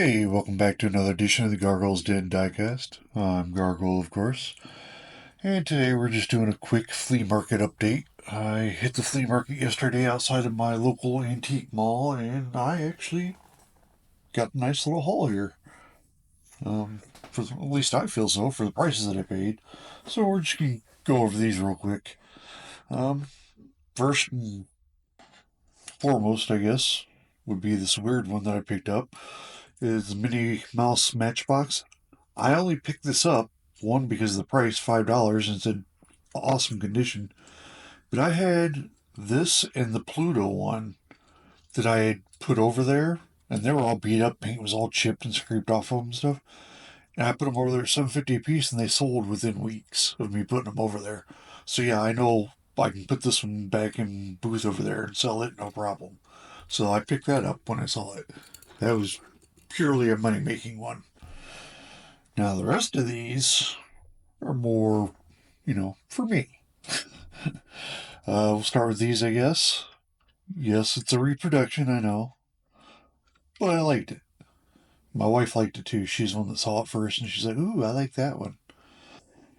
Hey, welcome back to another edition of the Gargoyles Den Diecast. I'm Gargoyle, of course, and today we're just doing a quick flea market update. I hit the flea market yesterday outside of my local antique mall, and I actually got a nice little haul here. At least I feel so for the prices that I paid. So we're just gonna go over these real quick. Um, First and foremost, I guess, would be this weird one that I picked up. Is the Minnie Mouse Matchbox. I only picked this up, one, because of the price, $5, and it's in awesome condition. But I had this and the Pluto one that I had put over there, and they were all beat up. Paint was all chipped and scraped off of them and stuff. And I put them over there at $7.50 a piece, and they sold within weeks of me putting them over there. So yeah, I know I can put this one back in booth over there and sell it, no problem. So I picked that up when I saw it. That was purely a money making one. Now, the rest of these are more, for me. We'll start with these, I guess. Yes, it's a reproduction, I know, but I liked it. My wife liked it too. She's the one that saw it first, and she's like, "Ooh, I like that one."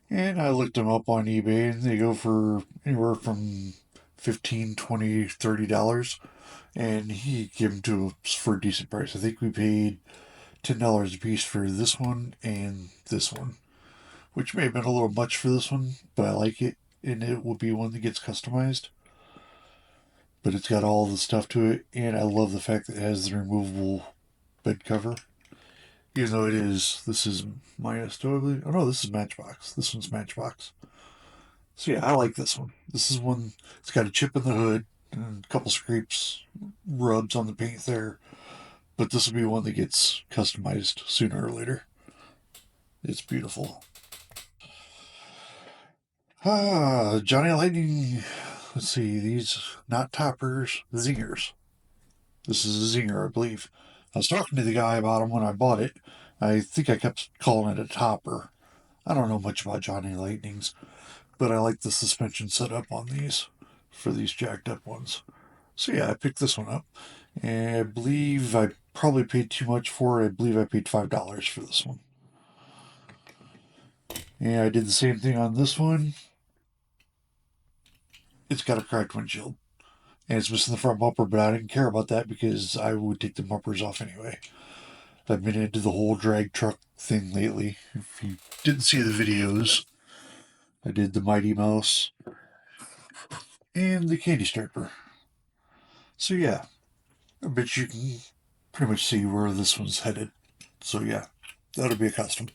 And I looked them up on eBay, and they go for anywhere from 15, 20, $30. And he gave them to us for a decent price. I think we paid $10 a piece for this one and this one, which may have been a little much for this one, but I like it, and it will be one that gets customized. But it's got all the stuff to it, and I love the fact that it has the removable bed cover. Even though this is Maya Stowe, I believe. Oh no, this is Matchbox. This one's Matchbox. So yeah, I like this one. This is one, it's got a chip in the hood, and a couple scrapes, rubs on the paint there. But this will be one that gets customized sooner or later. It's beautiful. Johnny Lightning. Let's see, these not toppers, zingers. This is a zinger, I believe. I was talking to the guy about them when I bought it. I think I kept calling it a topper. I don't know much about Johnny Lightnings, but I like the suspension setup on these for these jacked up ones. So yeah, I picked this one up. And I believe I probably paid too much for it. I believe I paid $5 for this one. And I did the same thing on this one. It's got a cracked windshield. And it's missing the front bumper, but I didn't care about that because I would take the bumpers off anyway. I've been into the whole drag truck thing lately. If you didn't see the videos, I did the Mighty Mouse and the Candy Striper. So yeah, I bet you can pretty much see where this one's headed. So yeah, that'll be a custom.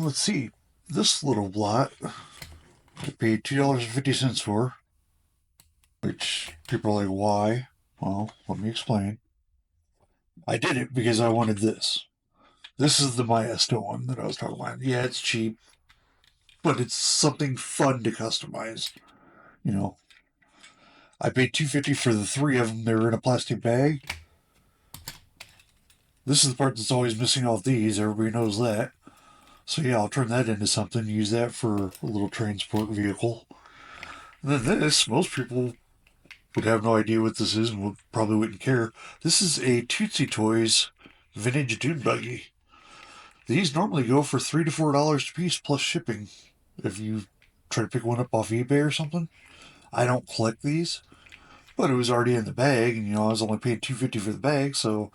Let's see. This little blot I paid $2.50 for, which people are like, why? Well, let me explain. I did it because I wanted this. This is the Maestro one that I was talking about. Yeah, it's cheap, but it's something fun to customize. You know, I paid $2.50 for the three of them. They were in a plastic bag. This is the part that's always missing off these. Everybody knows that. So yeah, I'll turn that into something. Use that for a little transport vehicle. And then this, most people would have no idea what this is and probably wouldn't care. This is a Tootsie Toys vintage dune buggy. These normally go for $3 to $4 a piece plus shipping. If you try to pick one up off eBay or something, I don't collect these, but it was already in the bag, and I was only paying $2.50 for the bag, so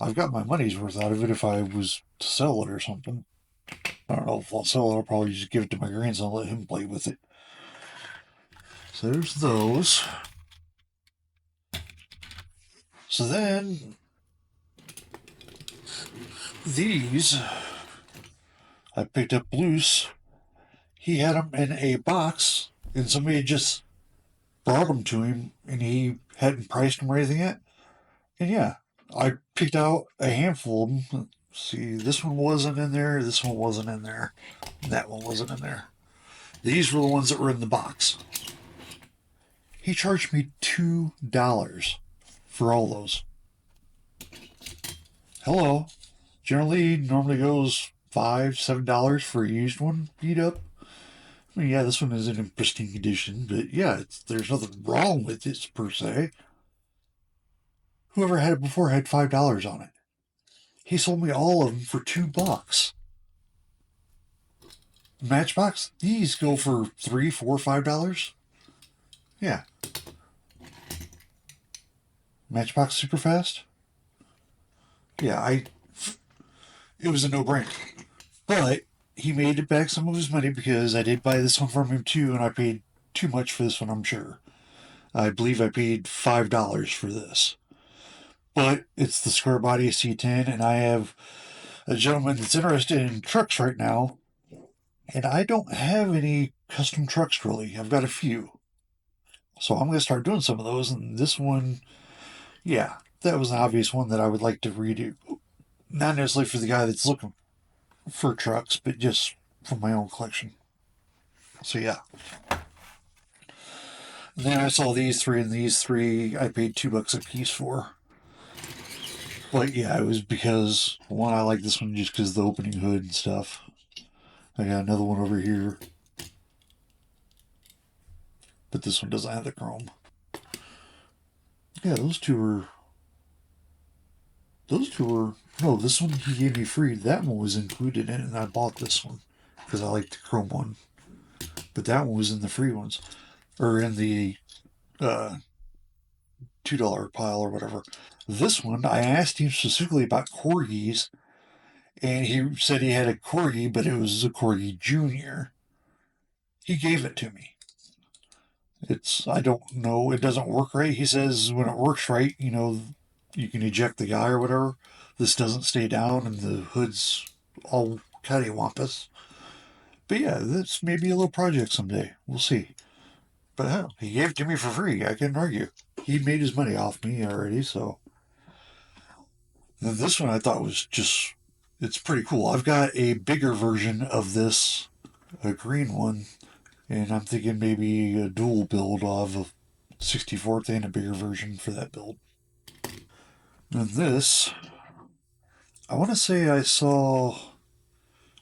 I've got my money's worth out of it if I was to sell it or something. I don't know if I'll sell it. I'll probably just give it to my grandson and let him play with it. So there's those. So then these I picked up loose. He had them in a box, and somebody just brought them to him, and he hadn't priced them or anything yet. And yeah, I picked out a handful of them. See, this one wasn't in there, this one wasn't in there, that one wasn't in there. These were the ones that were in the box. He charged me $2 for all those. Hello. Normally goes $5, $7 for a used one beat up. I mean, yeah, this one isn't in pristine condition, but yeah, there's nothing wrong with it per se. Whoever had it before had $5 on it. He sold me all of them for $2. Matchbox, these go for $3, $4, $5. Yeah, Matchbox super fast. Yeah, it was a no-brainer. But he made it back some of his money because I did buy this one from him too, and I paid too much for this one, I'm sure. I believe I paid $5 for this. But it's the square body C10, and I have a gentleman that's interested in trucks right now, and I don't have any custom trucks really. I've got a few. So I'm going to start doing some of those, and this one, yeah, that was an obvious one that I would like to redo. Not necessarily for the guy that's looking for trucks, but just for my own collection. So yeah. Then I saw these three, and these three I paid $2 a piece for. But yeah, it was because one, I like this one just because of the opening hood and stuff. I got another one over here, but this one doesn't have the chrome. Yeah, those two were. Those two were. No, this one he gave me free. That one was included in it, and I bought this one because I like the chrome one. But that one was in the free ones, or in the uh, $2 pile or whatever. This one, I asked him specifically about corgis, and he said he had a corgi, but it was a corgi junior. He gave it to me. I don't know, it doesn't work right. He says when it works right, you can eject the guy or whatever. This doesn't stay down and the hood's all cattywampus. But yeah, this may be a little project someday. We'll see. But hell, he gave it to me for free. I couldn't argue. He made his money off me already, so. And this one I thought was just, it's pretty cool. I've got a bigger version of this, a green one, and I'm thinking maybe a dual build of a 64th and a bigger version for that build. And this, I want to say I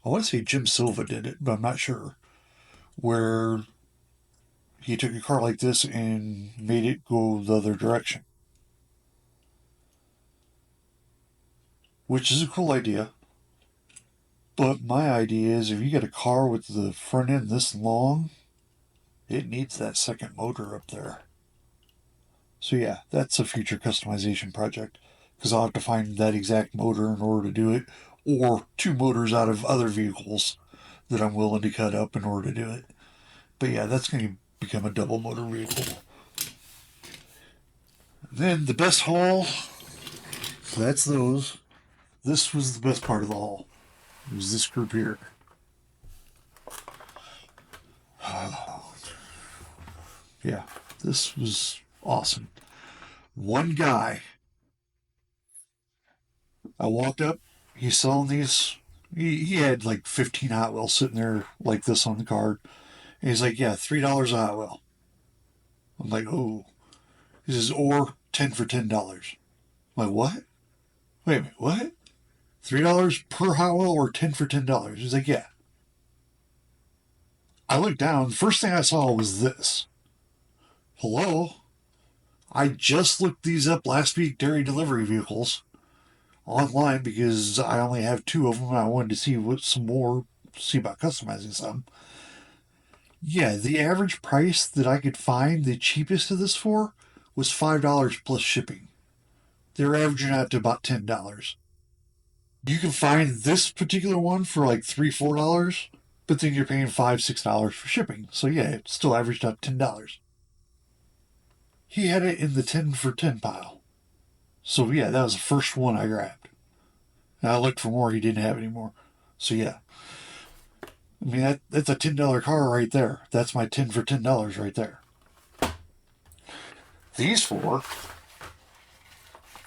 want to say Jim Silva did it, but I'm not sure. Where he took a car like this and made it go the other direction. Which is a cool idea. But my idea is if you get a car with the front end this long, it needs that second motor up there. So yeah, that's a future customization project. Because I'll have to find that exact motor in order to do it. Or two motors out of other vehicles that I'm willing to cut up in order to do it. But yeah, that's going to become a double motor vehicle. Then the best haul, that's those. This was the best part of the haul. It was this group here. Yeah, this was awesome. One guy, I walked up, he's selling these. He had like 15 Hot Wheels sitting there like this on the card. And he's like, yeah, $3 a Hot Wheel. I'm like, oh. He says, or 10 for $10. I'm like, what? Wait a minute, what? $3 per Hot Wheel or 10 for $10? He's like, yeah. I looked down. The first thing I saw was this. Hello? I just looked these up last week, dairy delivery vehicles, online because I only have two of them and I wanted to see some more, see about customizing some. Yeah, the average price that I could find the cheapest of this for was $5 plus shipping. They're averaging out to about $10. You can find this particular one for like $3, $4, but then you're paying $5, $6 for shipping. So yeah, it still averaged out $10. He had it in the 10 for 10 pile. So yeah, that was the first one I grabbed. And I looked for more, he didn't have any more. So yeah. I mean, that's a $10 car right there. That's my 10 for $10 right there. These four,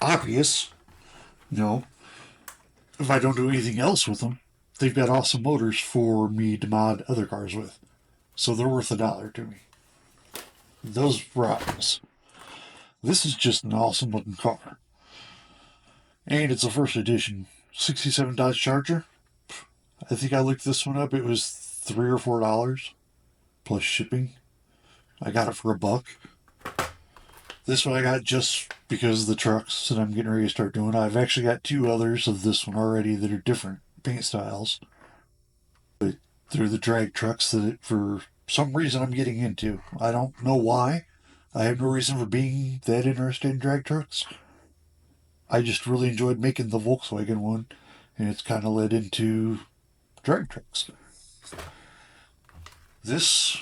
obvious, if I don't do anything else with them, they've got awesome motors for me to mod other cars with. So they're worth $1 to me. Those were obvious. This is just an awesome looking car. And it's a first edition 67 Dodge Charger. I think I looked this one up. It was $3 or $4. plus shipping. I got it for $1. This one I got just because of the trucks that I'm getting ready to start doing. I've actually got 2 others of this one already that are different paint styles. But they're the drag trucks that for some reason I'm getting into. I don't know why. I have no reason for being that interested in drag trucks. I just really enjoyed making the Volkswagen one, and it's kind of led into drag trucks. This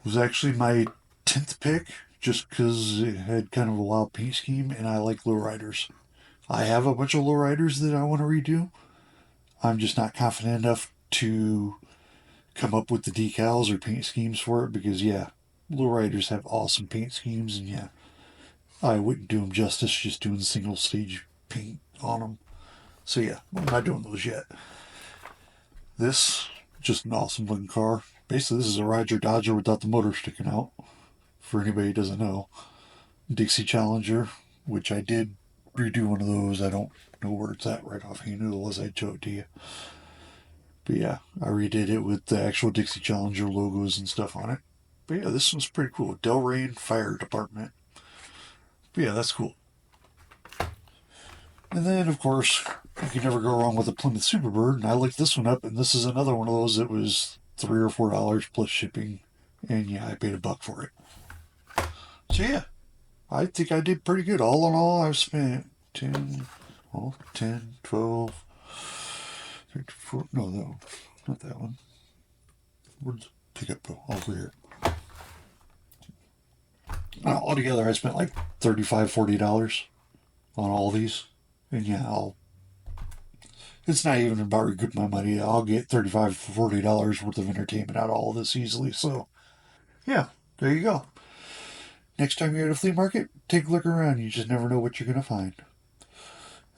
was actually my 10th pick just because it had kind of a wild paint scheme, and I like lowriders. I have a bunch of lowriders that I want to redo. I'm just not confident enough to come up with the decals or paint schemes for it because, yeah, lowriders have awesome paint schemes, and yeah, I wouldn't do them justice just doing single stage paint on them. So, yeah, I'm not doing those yet. This, just an awesome looking car. Basically, this is a Roger Dodger without the motor sticking out, for anybody who doesn't know. Dixie Challenger, which I did redo one of those. I don't know where it's at right offhand. Otherwise, I'd show it to you. But yeah, I redid it with the actual Dixie Challenger logos and stuff on it. But yeah, this one's pretty cool. Delrain Fire Department. But yeah, that's cool. And then, of course, you can never go wrong with a Plymouth Superbird. And I looked this one up, and this is another one of those that was $3 or $4 plus shipping. And yeah, I paid $1 for it. So yeah, I think I did pretty good. All in all, I've spent 10, 12, 34, no, no, not that one. Where's the pickup go? Over here. Altogether, I spent like $35, $40 on all these. And yeah, it's not even about recouping my money. I'll get $35, $40 worth of entertainment out of all of this easily. So, yeah, there you go. Next time you're at a flea market, take a look around. You just never know what you're going to find.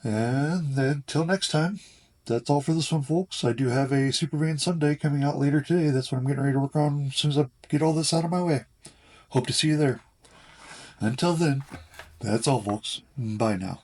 And then, till next time, that's all for this one, folks. I do have a Superman Sunday coming out later today. That's what I'm getting ready to work on as soon as I get all this out of my way. Hope to see you there. Until then, that's all, folks. Bye now.